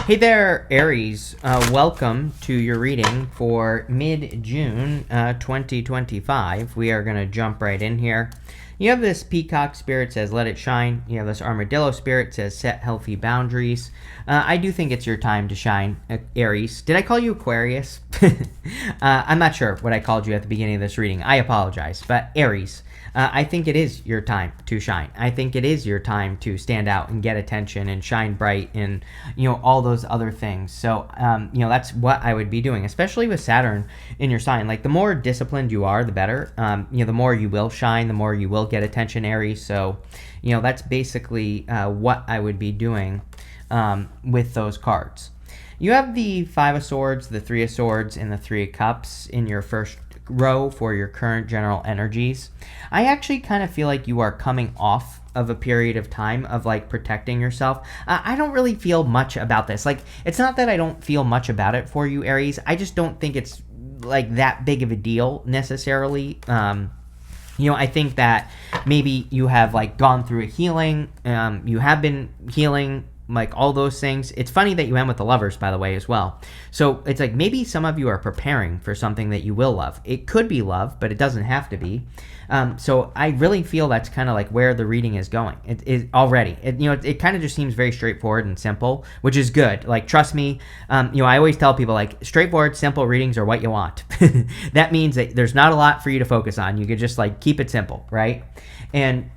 Hey there, Aries. Welcome to your reading for mid-June 2025. We are going to jump right in here. You have this peacock spirit says, let it shine. You have this armadillo spirit says, set healthy boundaries. I do think it's your time to shine, Aries. Did I call you Aquarius? I'm not sure what I called you at the beginning of this reading. I apologize. But Aries, I think it is your time to shine. I think it is your time to stand out and get attention and shine bright and, all those other things. So, that's what I would be doing, especially with Saturn in your sign. Like, the more disciplined you are, the better. The more you will shine, the more you will get attention, Aries. So, that's basically what I would be doing with those cards. You have the Five of Swords, the Three of Swords, and the Three of Cups in your first row for your current general energies. I actually kind of feel like you are coming off of a period of time of like protecting yourself. I don't really feel much about this. Like, it's not that I don't feel much about it for you, Aries. I just don't think it's like that big of a deal necessarily. I think that maybe you have like gone through a healing. You have been healing, like all those things. It's funny that you end with the Lovers, by the way, as well. So it's like maybe some of you are preparing for something that you will love. It could be love, but it doesn't have to be. So I really feel that's kind of like where the reading is going. It already. It kind of just seems very straightforward and simple, which is good. Like, trust me. I always tell people, like, straightforward, simple readings are what you want. That means that there's not a lot for you to focus on. You could just like keep it simple, right? And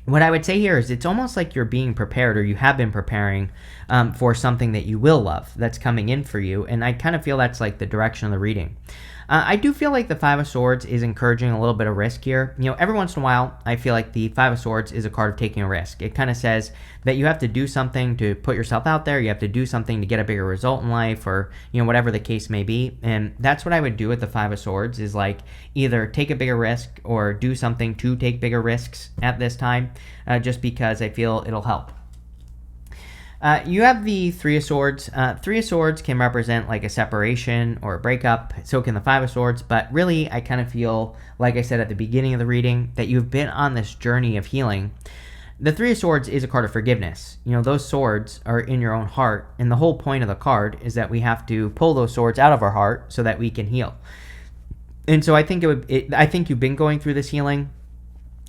what I would say here is it's almost like you're being prepared, or you have been preparing for something that you will love that's coming in for you. And I kind of feel that's like the direction of the reading. I do feel like the Five of Swords is encouraging a little bit of risk here. Every once in a while, I feel like the Five of Swords is a card of taking a risk. It kind of says that you have to do something to put yourself out there. You have to do something to get a bigger result in life, or, whatever the case may be. And that's what I would do with the Five of Swords, is like either take a bigger risk or do something to take bigger risks at this time, just because I feel it'll help. You have the Three of Swords. Three of Swords can represent like a separation or a breakup. So can the Five of Swords. But really, I kind of feel, like I said at the beginning of the reading, that you've been on this journey of healing. The Three of Swords is a card of forgiveness. those swords are in your own heart. And the whole point of the card is that we have to pull those swords out of our heart so that we can heal. And so I think I think you've been going through this healing.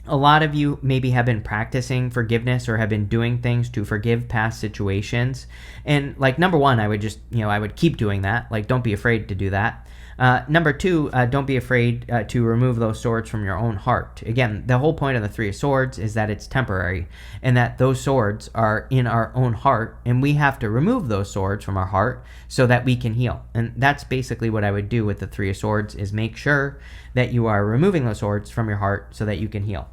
A lot of you maybe have been practicing forgiveness or have been doing things to forgive past situations. And like, number one, I would just, I would keep doing that. Like, don't be afraid to do that. Number two, don't be afraid to remove those swords from your own heart. Again, the whole point of the Three of Swords is that it's temporary, and that those swords are in our own heart, and we have to remove those swords from our heart so that we can heal. And that's basically what I would do with the Three of Swords, is make sure that you are removing those swords from your heart so that you can heal.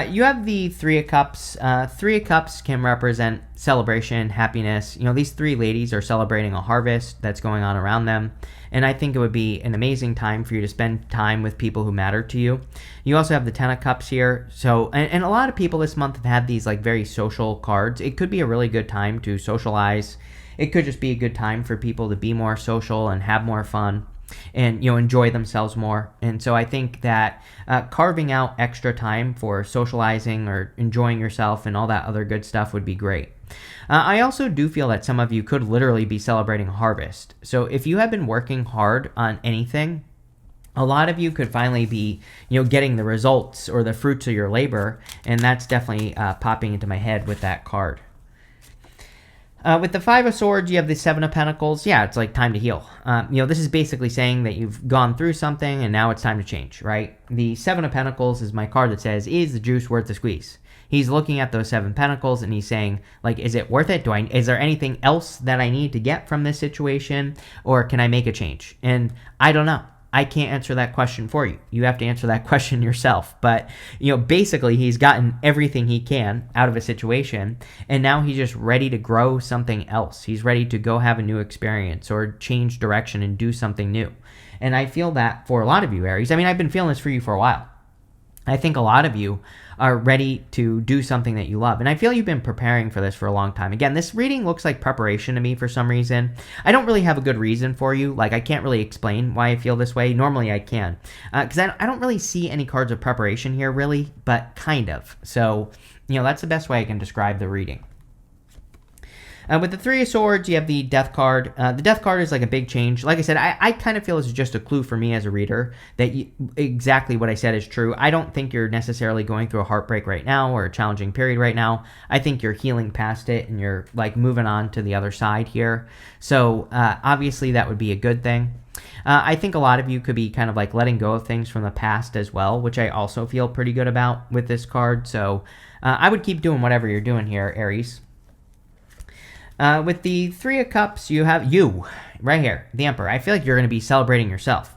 You have the Three of Cups. Three of Cups can represent celebration, happiness. These three ladies are celebrating a harvest that's going on around them. And I think it would be an amazing time for you to spend time with people who matter to you. You also have the Ten of Cups here. So, and a lot of people this month have had these like very social cards. It could be a really good time to socialize. It could just be a good time for people to be more social and have more fun and enjoy themselves more. And so I think that carving out extra time for socializing or enjoying yourself and all that other good stuff would be great. I also do feel that some of you could literally be celebrating a harvest. So if you have been working hard on anything, a lot of you could finally be, getting the results or the fruits of your labor. And that's definitely popping into my head with that card. With the Five of Swords, you have the Seven of Pentacles. Yeah, it's like time to heal. This is basically saying that you've gone through something and now it's time to change, right? The Seven of Pentacles is my card that says, is the juice worth the squeeze? He's looking at those Seven Pentacles and he's saying, like, is it worth it? Is there anything else that I need to get from this situation? Or can I make a change? And I don't know. I can't answer that question for you. You have to answer that question yourself. But, basically he's gotten everything he can out of a situation, and now he's just ready to grow something else. He's ready to go have a new experience or change direction and do something new. And I feel that for a lot of you, Aries. I mean, I've been feeling this for you for a while. I think a lot of you are ready to do something that you love. And I feel you've been preparing for this for a long time. Again, this reading looks like preparation to me for some reason. I don't really have a good reason for you. Like, I can't really explain why I feel this way. Normally I can. Because I don't really see any cards of preparation here, really, but kind of. So, that's the best way I can describe the reading. With the Three of Swords, you have the Death card. The Death card is like a big change. Like I said, I kind of feel this is just a clue for me as a reader that exactly what I said is true. I don't think you're necessarily going through a heartbreak right now or a challenging period right now. I think you're healing past it and you're like moving on to the other side here. So obviously that would be a good thing. I think a lot of you could be kind of like letting go of things from the past as well, which I also feel pretty good about with this card. So I would keep doing whatever you're doing here, Aries. With the Three of Cups, you have you right here, the Emperor. I feel like you're going to be celebrating yourself.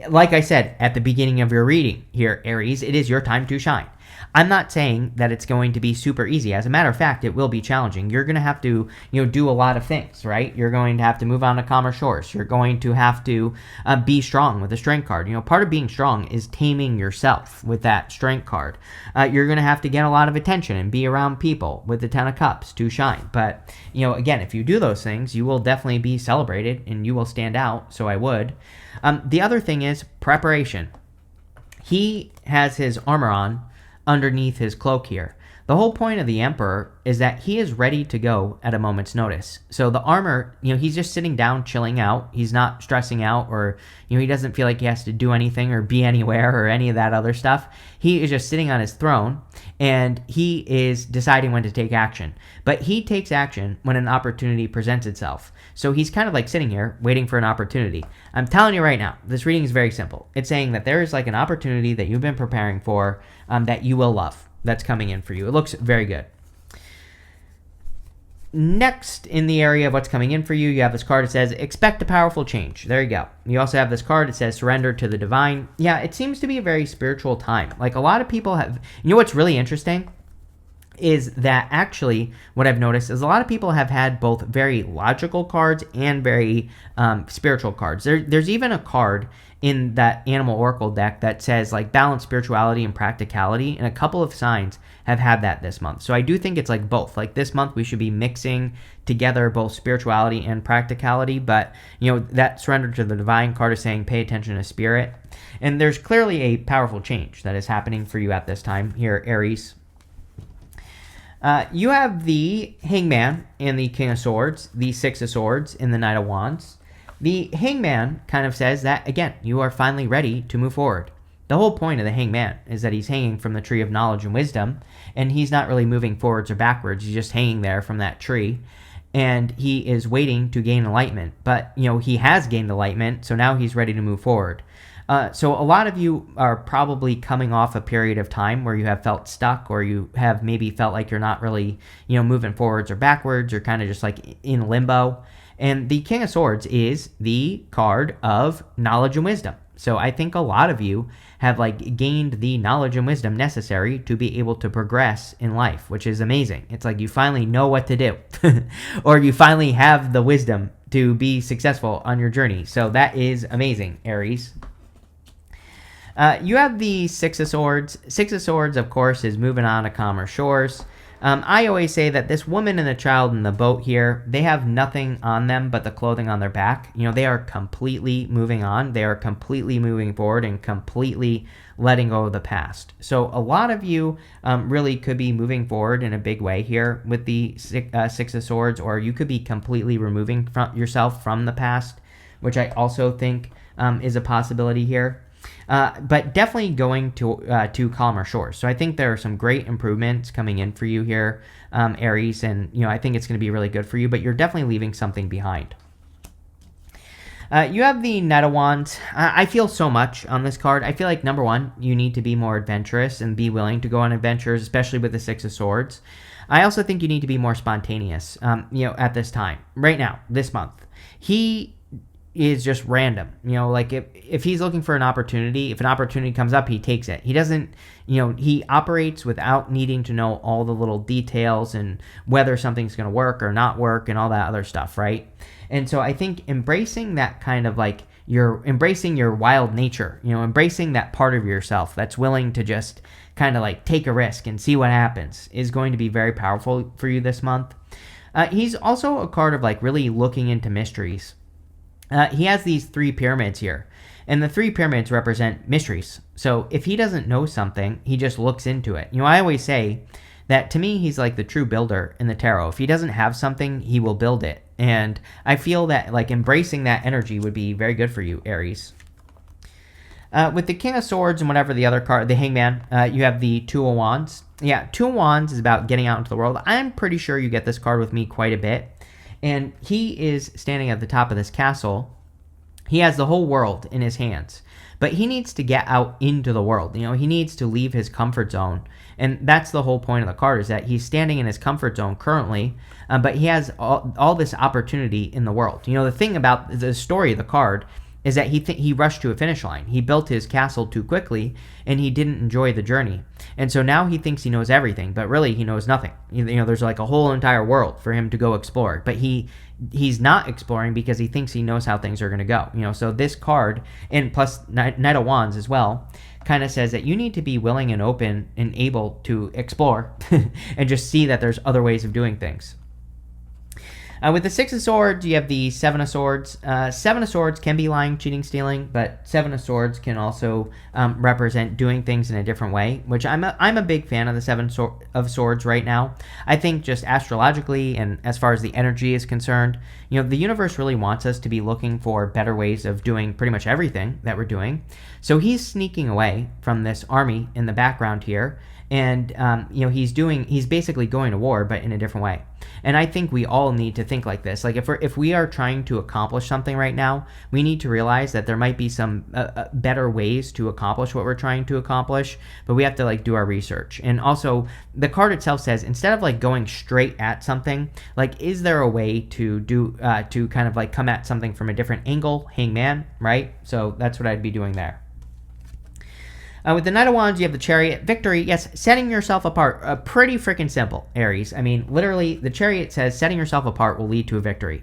Like I said at the beginning of your reading here, Aries, it is your time to shine. I'm not saying that it's going to be super easy. As a matter of fact, it will be challenging. You're going to have to, do a lot of things, right? You're going to have to move on to calmer shores. You're going to have to be strong with the Strength card. Part of being strong is taming yourself with that Strength card. You're going to have to get a lot of attention and be around people with the Ten of Cups to shine. But, again, if you do those things, you will definitely be celebrated and you will stand out. So I would. The other thing is preparation. He has his armor on underneath his cloak here. The whole point of the Emperor is that he is ready to go at a moment's notice. So the armor, he's just sitting down, chilling out. He's not stressing out or, he doesn't feel like he has to do anything or be anywhere or any of that other stuff. He is just sitting on his throne and he is deciding when to take action. But he takes action when an opportunity presents itself. So he's kind of like sitting here waiting for an opportunity. I'm telling you right now, this reading is very simple. It's saying that there is like an opportunity that you've been preparing for that you will love that's coming in for you. It looks very good. Next, in the area of what's coming in for you, you have this card that says, expect a powerful change. There you go. You also have this card that says, surrender to the divine. Yeah, it seems to be a very spiritual time. Like a lot of people have, what's really interesting is that actually what I've noticed is a lot of people have had both very logical cards and very spiritual cards. There's even a card in that Animal Oracle deck that says like balance spirituality and practicality, and a couple of signs have had that this month. So I do think it's like both. Like this month we should be mixing together both spirituality and practicality, but that surrender to the divine card is saying pay attention to spirit. And there's clearly a powerful change that is happening for you at this time here, Aries. You have the Hangman and the King of Swords, the Six of Swords, and the Knight of Wands. The Hangman kind of says that, again, you are finally ready to move forward. The whole point of the Hangman is that he's hanging from the tree of knowledge and wisdom, and he's not really moving forwards or backwards. He's just hanging there from that tree, and he is waiting to gain enlightenment. But, he has gained enlightenment, so now he's ready to move forward. So a lot of you are probably coming off a period of time where you have felt stuck or you have maybe felt like you're not really, moving forwards or backwards or kind of just like in limbo. And the King of Swords is the card of knowledge and wisdom. So I think a lot of you have like gained the knowledge and wisdom necessary to be able to progress in life, which is amazing. It's like you finally know what to do or you finally have the wisdom to be successful on your journey. So that is amazing, Aries. You have the Six of Swords. Six of Swords, of course, is moving on to calmer shores. I always say that this woman and the child in the boat here, they have nothing on them but the clothing on their back. They are completely moving on. They are completely moving forward and completely letting go of the past. So a lot of you really could be moving forward in a big way here with the Six of Swords, or you could be completely removing yourself from the past, which I also think is a possibility here. But definitely going to calmer shores. So I think there are some great improvements coming in for you here, Aries, and I think it's going to be really good for you, but you're definitely leaving something behind. You have the Knight of Wands. I feel so much on this card. I feel like, number one, you need to be more adventurous and be willing to go on adventures, especially with the Six of Swords. I also think you need to be more spontaneous, at this time. Right now, this month. He is just random. Like if he's looking for an opportunity, if an opportunity comes up, he takes it. He doesn't, he operates without needing to know all the little details and whether something's going to work or not work and all that other stuff, right? And so I think embracing that kind of like, you're embracing your wild nature, embracing that part of yourself that's willing to just kind of like take a risk and see what happens is going to be very powerful for you this month. He's also a card of like really looking into mysteries. He has these three pyramids here, and the three pyramids represent mysteries. So if he doesn't know something, he just looks into it. I always say that to me, he's like the true builder in the tarot. If he doesn't have something, he will build it. And I feel that like embracing that energy would be very good for you, Aries. With the King of Swords and whatever the other card, the Hangman, you have the Two of Wands. Yeah, Two of Wands is about getting out into the world. I'm pretty sure you get this card with me quite a bit. And he is standing at the top of this castle. He has the whole world in his hands. But he needs to get out into the world. He needs to leave his comfort zone. And that's the whole point of the card, is that he's standing in his comfort zone currently, but he has all this opportunity in the world. The thing about the story of the card is that he rushed to a finish line. He built his castle too quickly, and he didn't enjoy the journey. And so now he thinks he knows everything, but really he knows nothing. There's like a whole entire world for him to go explore. But he's not exploring because he thinks he knows how things are going to go. So this card, and plus Knight of Wands as well, kind of says that you need to be willing and open and able to explore and just see that there's other ways of doing things. With the Six of Swords, you have the Seven of Swords. Seven of Swords can be lying, cheating, stealing, but Seven of Swords can also represent doing things in a different way, which I'm a big fan of the Seven of Swords right now. I think just astrologically and as far as the energy is concerned, the universe really wants us to be looking for better ways of doing pretty much everything that we're doing. So he's sneaking away from this army in the background here, and he's basically going to war, but in a different way. And I think we all need to think like this. Like if we are trying to accomplish something right now, we need to realize that there might be some better ways to accomplish what we're trying to accomplish, but we have to do our research. And also, the card itself says, instead of going straight at something, is there a way to do to kind of come at something from a different angle? Hangman, right? So that's what I'd be doing there. With the Knight of Wands, you have the Chariot. Victory, yes, setting yourself apart. Pretty freaking simple, Aries. I mean, literally, the Chariot says setting yourself apart will lead to a victory.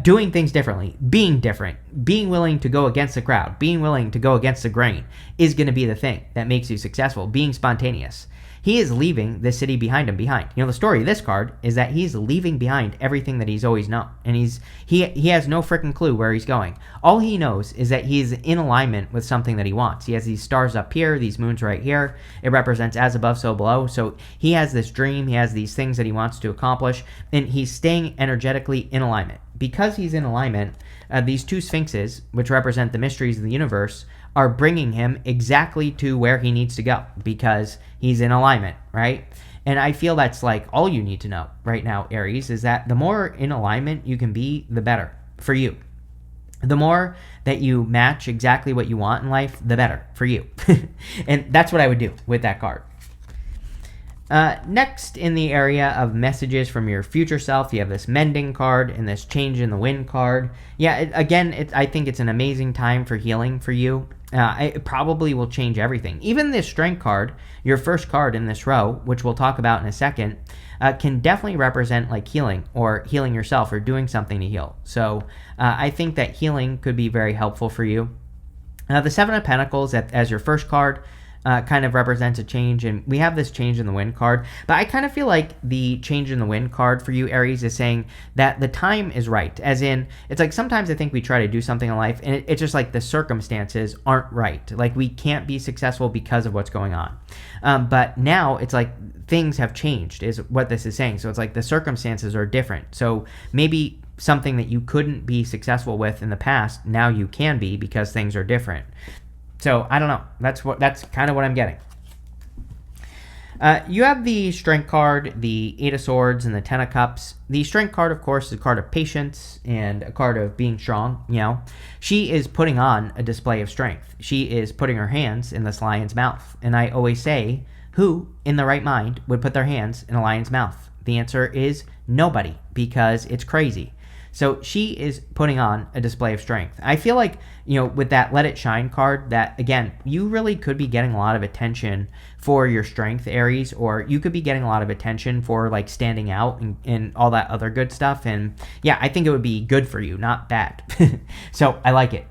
Doing things differently, being different, being willing to go against the crowd, being willing to go against the grain is going to be the thing that makes you successful, being spontaneous. He is leaving the city behind him behind. The story of this card is that he's leaving behind everything that he's always known. And he has no freaking clue where he's going. All he knows is that he's in alignment with something that he wants. He has these stars up here, these moons right here. It represents as above, so below. So he has this dream. He has these things that he wants to accomplish. And he's staying energetically in alignment. Because he's in alignment, these two sphinxes, which represent the mysteries of the universe, are bringing him exactly to where he needs to go because he's in alignment, right? And I feel that's all you need to know right now, Aries, is that the more in alignment you can be, the better for you. The more that you match exactly what you want in life, the better for you. And that's what I would do with that card. Next, in the area of messages from your future self, you have this Mending card and this Change in the Wind card. Yeah, I think it's an amazing time for healing for you. It probably will change everything. Even this Strength card, your first card in this row, which we'll talk about in a second, can definitely represent healing or healing yourself or doing something to heal. So I think that healing could be very helpful for you. The Seven of Pentacles as your first card kind of represents a change, and we have this Change in the Wind card, but I kind of feel like the Change in the Wind card for you, Aries, is saying that the time is right, as in, it's sometimes I think we try to do something in life, and it's just the circumstances aren't right, we can't be successful because of what's going on, but now it's things have changed is what this is saying, so it's the circumstances are different, so maybe something that you couldn't be successful with in the past, now you can be because things are different. So I don't know. That's kind of what I'm getting. You have the Strength card, the Eight of Swords, and the Ten of Cups. The Strength card, of course, is a card of patience and a card of being strong. She is putting on a display of strength. She is putting her hands in this lion's mouth. And I always say, who in the right mind would put their hands in a lion's mouth? The answer is nobody, because it's crazy. So she is putting on a display of strength. I feel with that Let It Shine card, that, again, you really could be getting a lot of attention for your strength, Aries, or you could be getting a lot of attention for, standing out and all that other good stuff. And, yeah, I think it would be good for you, not bad. So I like it.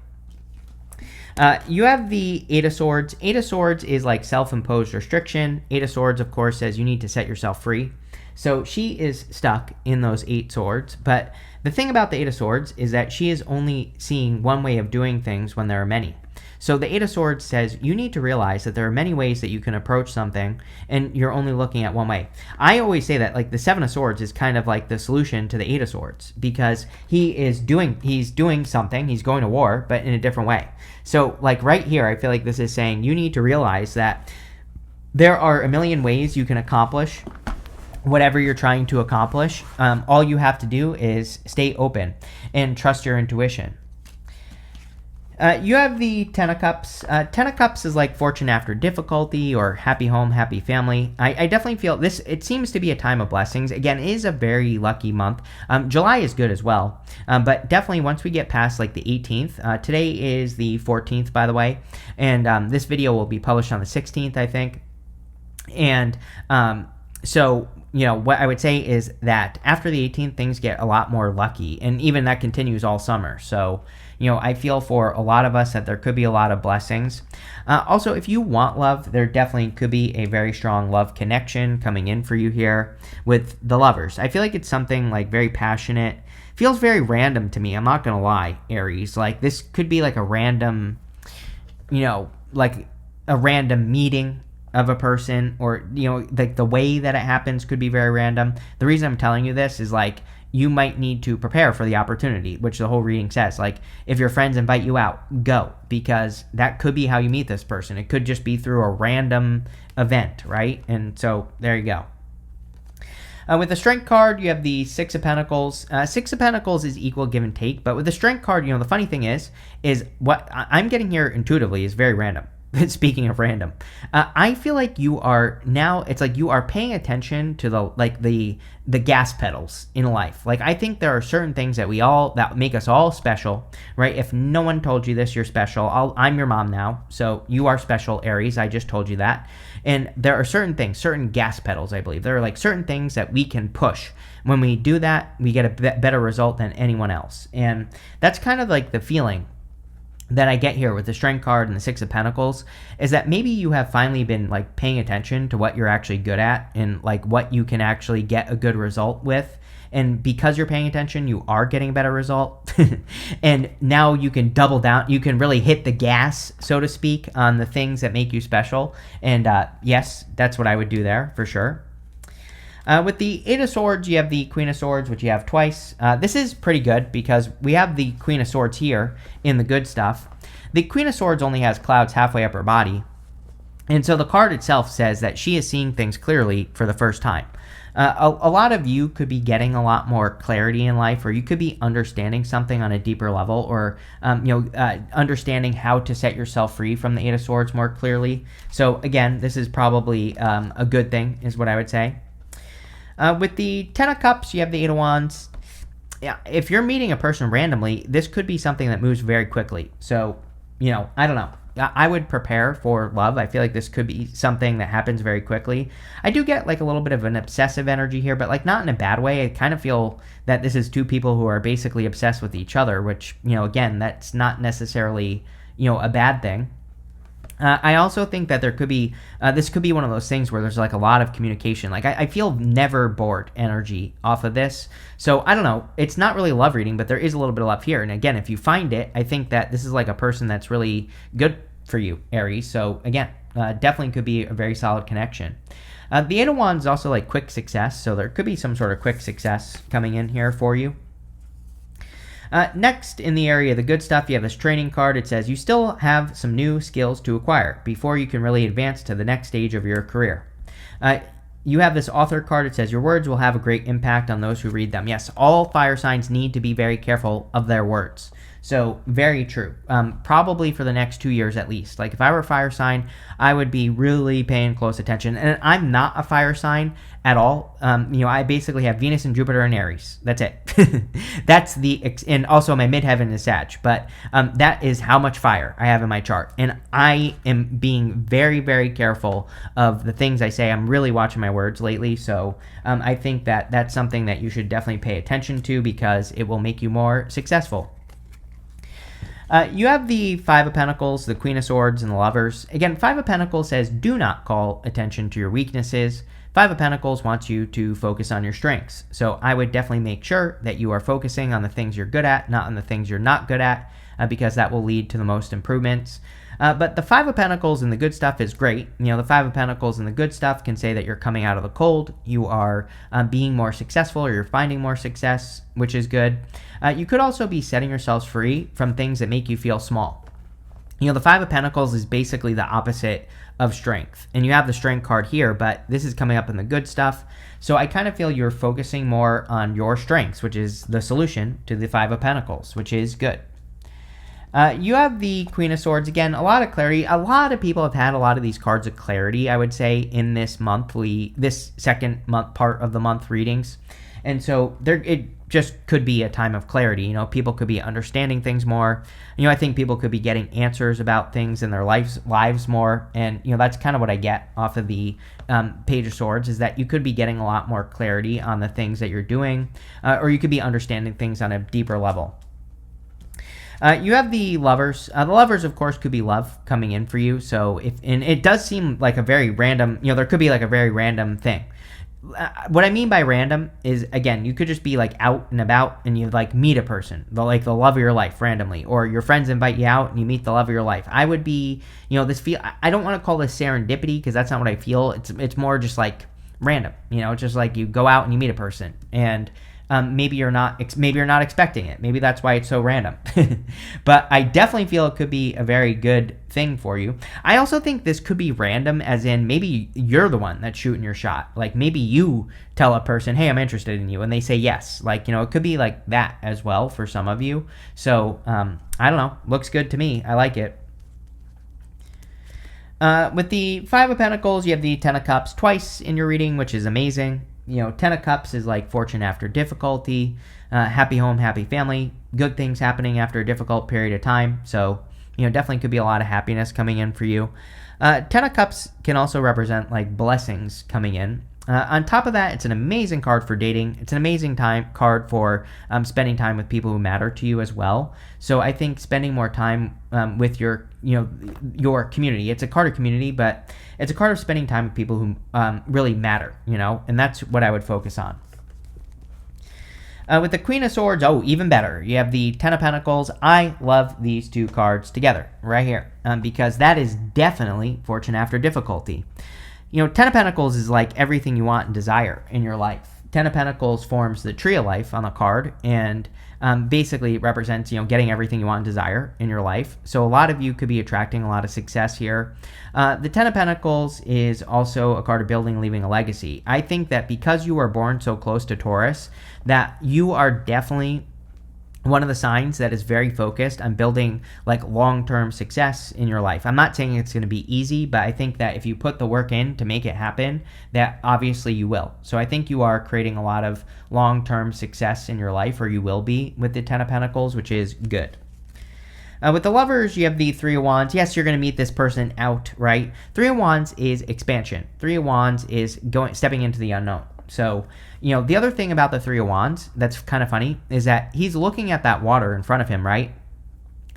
You have the Eight of Swords. Eight of Swords is self-imposed restriction. Eight of Swords, of course, says you need to set yourself free. So she is stuck in those 8 swords. But the thing about the 8 of swords is that she is only seeing one way of doing things when there are many. So the 8 of swords says you need to realize that there are many ways that you can approach something, and you're only looking at one way. I always say that like the 7 of swords is kind of like the solution to the 8 of swords, because he's doing something, he's going to war, but in a different way. So like right here, I feel like this is saying you need to realize that there are a million ways you can accomplish whatever you're trying to accomplish. All you have to do is stay open and trust your intuition. You have the 10 of Cups. 10 of Cups is like fortune after difficulty, or happy home, happy family. I definitely feel this, it seems to be a time of blessings. Again, it is a very lucky month. July is good as well. But definitely once we get past like the 18th, today is the 14th, by the way. And this video will be published on the 16th, I think. And so, you know, what I would say is that after the 18th, things get a lot more lucky. And even that continues all summer. So, you know, I feel for a lot of us that there could be a lot of blessings. Also, if you want love, there definitely could be a very strong love connection coming in for you here with the lovers. I feel like it's something like very passionate. Feels very random to me. I'm not going to lie, Aries. Like this could be like a random, you know, like a random meeting of a person, or, you know, like the way that it happens could be very random. The reason I'm telling you this is like, you might need to prepare for the opportunity, which the whole reading says. Like, if your friends invite you out, go, because that could be how you meet this person. It could just be through a random event, right? And so there you go. With the Strength card, you have the 6 of Pentacles. 6 of Pentacles is equal give and take, but with the Strength card, you know, the funny thing is what I'm getting here intuitively is very random. Speaking of random, I feel like you are now, it's like you are paying attention to the gas pedals in life. Like, I think there are certain things that that make us all special, right? If no one told you this, you're special. I'm your mom now, so you are special, Aries. I just told you that. And there are certain things, certain gas pedals, I believe. There are like certain things that we can push. When we do that, we get a better result than anyone else. And that's kind of like the feeling that I get here with the Strength card and the 6 of Pentacles, is that maybe you have finally been like paying attention to what you're actually good at and like what you can actually get a good result with. And because you're paying attention, you are getting a better result. And now you can double down. You can really hit the gas, so to speak, on the things that make you special. And yes, that's what I would do there for sure. With the 8 of Swords, you have the Queen of Swords, which you have twice. This is pretty good because we have the Queen of Swords here in the good stuff. The Queen of Swords only has clouds halfway up her body. And so the card itself says that she is seeing things clearly for the first time. A lot of you could be getting a lot more clarity in life, or you could be understanding something on a deeper level, or understanding how to set yourself free from the 8 of Swords more clearly. So again, this is probably a good thing, is what I would say. With the 10 of Cups, you have the 8 of Wands. Yeah, if you're meeting a person randomly, this could be something that moves very quickly. So, you know, I don't know. I would prepare for love. I feel like this could be something that happens very quickly. I do get like a little bit of an obsessive energy here, but like not in a bad way. I kind of feel that this is two people who are basically obsessed with each other, which, you know, again, that's not necessarily, you know, a bad thing. I also think that there could be, this could be one of those things where there's like a lot of communication. Like I feel never bored energy off of this. So I don't know. It's not really a love reading, but there is a little bit of love here. And again, if you find it, I think that this is like a person that's really good for you, Aries. So again, definitely could be a very solid connection. The 8 of Wands is also like quick success. So there could be some sort of quick success coming in here for you. Next, in the area of the good stuff, you have this training card. It says you still have some new skills to acquire before you can really advance to the next stage of your career. You have this author card. It says your words will have a great impact on those who read them. Yes, all fire signs need to be very careful of their words. So very true. Probably for the next 2 years at least. Like if I were a fire sign, I would be really paying close attention. And I'm not a fire sign at all. I basically have Venus and Jupiter and Aries. That's it. That's and also my midheaven is Sag. But that is how much fire I have in my chart. And I am being very, very careful of the things I say. I'm really watching my words lately. So I think that that's something that you should definitely pay attention to because it will make you more successful. You have the 5 of Pentacles, the Queen of Swords, and the Lovers. Again, 5 of Pentacles says, do not call attention to your weaknesses. Five of Pentacles wants you to focus on your strengths. So I would definitely make sure that you are focusing on the things you're good at, not on the things you're not good at, because that will lead to the most improvements. But the Five of Pentacles and the good stuff is great. The Five of Pentacles and the good stuff can say that you're coming out of the cold, you are being more successful, or you're finding more success, which is good. You could also be setting yourselves free from things that make you feel small. The Five of Pentacles is basically the opposite of strength. And you have the strength card here, but this is coming up in the good stuff. So I kind of feel you're focusing more on your strengths, which is the solution to the Five of Pentacles, which is good. You have the Queen of Swords. Again, a lot of clarity. A lot of people have had a lot of these cards of clarity, I would say, in this second month part of the month readings. And so it just could be a time of clarity. People could be understanding things more. I think people could be getting answers about things in their lives more. And, that's kind of what I get off of the Page of Swords, is that you could be getting a lot more clarity on the things that you're doing, or you could be understanding things on a deeper level. You have the Lovers. The Lovers, of course, could be love coming in for you. So and it does seem like a very random, there could be like a very random thing. What I mean by random is, again, you could just be like out and about and you like meet a person, the love of your life randomly, or your friends invite you out and you meet the love of your life. I would be, I don't want to call this serendipity, because that's not what I feel. It's more just like random, it's just like you go out and you meet a person, and maybe you're not expecting it. Maybe that's why it's so random. But I definitely feel it could be a very good thing for you. I also think this could be random, as in maybe you're the one that's shooting your shot. Like maybe you tell a person, hey, I'm interested in you, and they say yes. It could be like that as well for some of you. So I don't know. Looks good to me. I like it. With the Five of Pentacles, you have the Ten of Cups twice in your reading, which is amazing. Ten of Cups is like fortune after difficulty, happy home, happy family, good things happening after a difficult period of time. So, definitely could be a lot of happiness coming in for you. Ten of Cups can also represent like blessings coming in. On top of that, it's an amazing card for dating. It's an amazing card for spending time with people who matter to you as well. So I think spending more time with your community. It's a card of community, but it's a card of spending time with people who really matter, and that's what I would focus on. With the Queen of Swords, even better. You have the Ten of Pentacles. I love these two cards together right here because that is definitely fortune after difficulty. Ten of Pentacles is like everything you want and desire in your life. Ten of Pentacles forms the tree of life on the card, and basically represents, getting everything you want and desire in your life. So a lot of you could be attracting a lot of success here. The Ten of Pentacles is also a card of building and leaving a legacy. I think that because you were born so close to Taurus, that you are definitely one of the signs that is very focused on building like long-term success in your life. I'm not saying it's going to be easy, but I think that if you put the work in to make it happen, that obviously you will. So I think you are creating a lot of long-term success in your life, or you will be with the Ten of Pentacles, which is good. With the Lovers, you have the Three of Wands. Yes, you're going to meet this person out, right? Three of Wands is expansion. Three of Wands is stepping into the unknown. So, the other thing about the Three of Wands that's kind of funny is that he's looking at that water in front of him, right?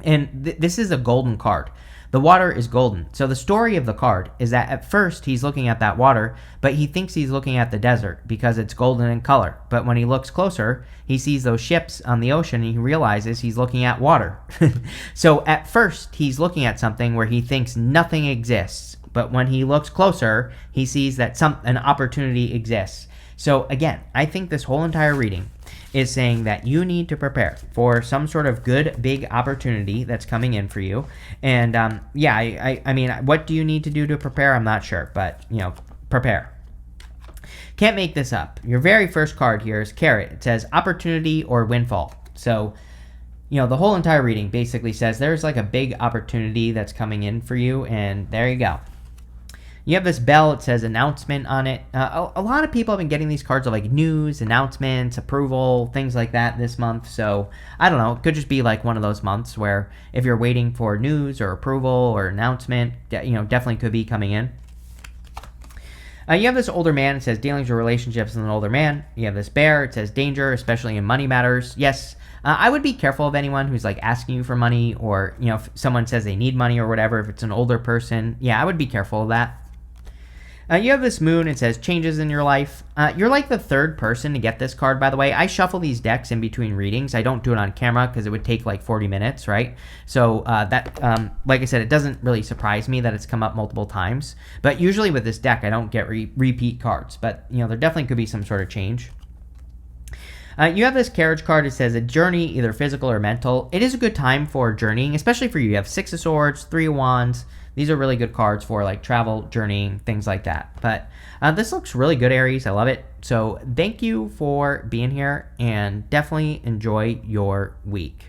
And this is a golden card. The water is golden. So the story of the card is that at first he's looking at that water, but he thinks he's looking at the desert because it's golden in color. But when he looks closer, he sees those ships on the ocean and he realizes he's looking at water. So at first he's looking at something where he thinks nothing exists. But when he looks closer, he sees that an opportunity exists. So again, I think this whole entire reading is saying that you need to prepare for some sort of good, big opportunity that's coming in for you. And I mean, what do you need to do to prepare? I'm not sure, but, prepare. Can't make this up. Your very first card here is Carrot. It says opportunity or windfall. So, the whole entire reading basically says there's like a big opportunity that's coming in for you, and there you go. You have this bell. It says announcement on it. A lot of people have been getting these cards of like news, announcements, approval, things like that this month. So I don't know. It could just be like one of those months where if you're waiting for news or approval or announcement, definitely could be coming in. You have this older man. It says dealings or relationships with an older man. You have this bear. It says danger, especially in money matters. Yes. I would be careful of anyone who's like asking you for money, or, if someone says they need money or whatever, if it's an older person. Yeah, I would be careful of that. You have this moon. It says changes in your life. You're like the third person to get this card, by the way. I shuffle these decks in between readings. I don't do it on camera because it would take like 40 minutes, right? So like I said, it doesn't really surprise me that it's come up multiple times. But usually with this deck, I don't get repeat cards. But, there definitely could be some sort of change. You have this carriage card. It says a journey, either physical or mental. It is a good time for journeying, especially for you. You have 6 of Swords, 3 of Wands. These are really good cards for like travel, journeying, things like that. But this looks really good, Aries. I love it. So thank you for being here and definitely enjoy your week.